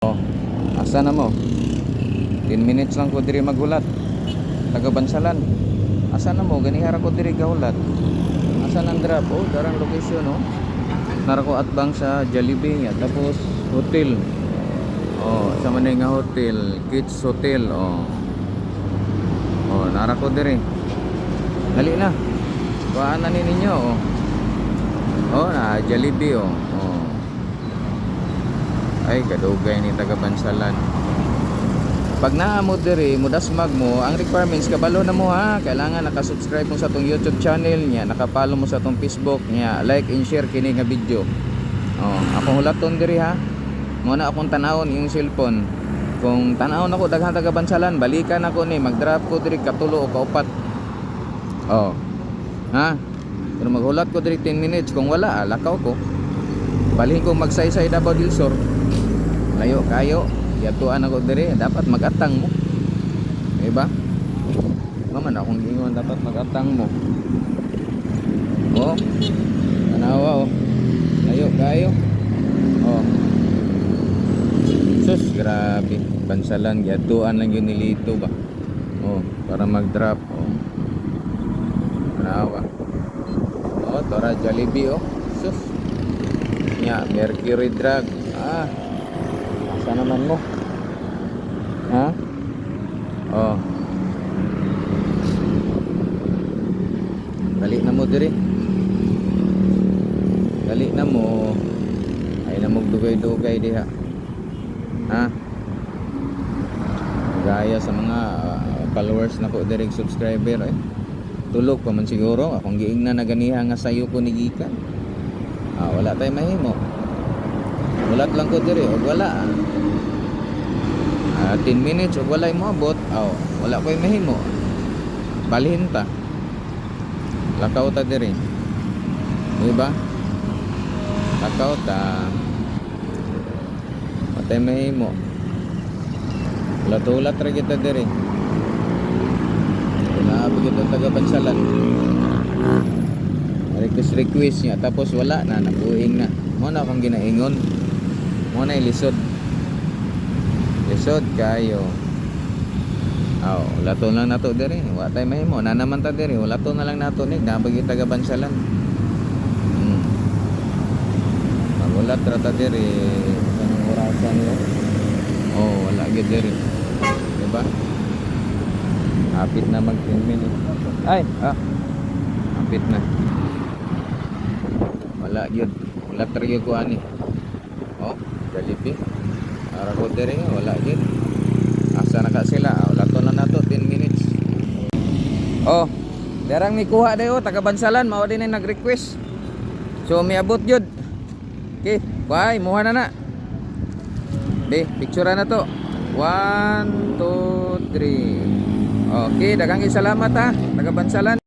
Oh, asa na mo? 10 minutes lang ko diri maghulat. Taga Bansalan. Asa na mo? Ganihara ko diri gahulat. Asa nang drop? Oh, darang location oh. Nara ko atbang sa Jollibee nga tapos hotel. Oh, sa manay nga hotel, Kids Hotel oh. Oh, nara ko diri. Dali na. Kuhaan na ni ninyo oh. Oh, na Jollibee oh. Oh. Ay kadugay ni taga Bansalan. Pag naa mo diri mudasmag mo, ang requirements kabalo na mo ha. Kailangan naka-subscribe mo sa tong YouTube channel niya, naka-follow mo sa tong Facebook niya, like and share kini nga video. Oh, akong hulaton diri ha. Mo na akong tanawon yung cellphone. Kung tanawon ako daghang taga Bansalan, balikan ako ni mag-drop ko diri katulo o kaupat. Oh. Ha? Pero maghulat ko diri 10 minutes, kung wala lakaw ko. Balhin ko magsaysay Davao del Sur. Layo kayo. Yatuan ako diri, dapat magatang mo. Diba? Maman akong ingon dapat magatang mo. Oh. Tanawa oh. Layo kayo. Oh. Sus, grabe. Bansalan, yatuan lang yun nilito ba. Oh, para mag-drop. Oh. Tanawa. Oh, tora Jollibee oh. Sus. Nya, Mercury Drug. Ah. Asa naman mo? Ha? Oh. Dali na mo diri. Dali na mo. Ay na mo dugay-dugay diha. Ha? Gaya sa mga followers na ko diri subscriber eh. Tulog pa man siguro akong giingnan na ganiha nga sayo ko ni gikan. Ah, wala tay mahimo. Ulat lang ko diri og wala. 10 minutes og walay moabot. Oh, wala koy mahimo. Balhin ta. Lakaw ta diri. Diba? Lakaw ta. Patay mahimo. Ulat-ulat ra kita diri. Naabot kita taga Bansalan. Request niya tapos wala na nabuing na. Mo na akong ginaingon. Mo na ilisod. Lisod kayo. Aw, lato lang nato diri. Wa tay mahimo, na naman ta diri. Lato na lang nato ni nabagi taga Bansalan. Magulat ra ta diri sa orasan yo. Oh, wala gid diri. Diba? Hapit na mag 10 minutes. Ay, hapit na. Wala gyud. Wala tra gyud ko ani. Oh, Jollibee. Ara ko diri wala gyud. Asa na ka sila? Wala to na nato 10 minutes. Oh, derang mi kuha dayo taga Bansalan mao din ay nag-request. So miabot gyud. Okay, bye, muha na na. Be, picture na to. 1 2 3. Okay, daghang salamat ha taga Bansalan.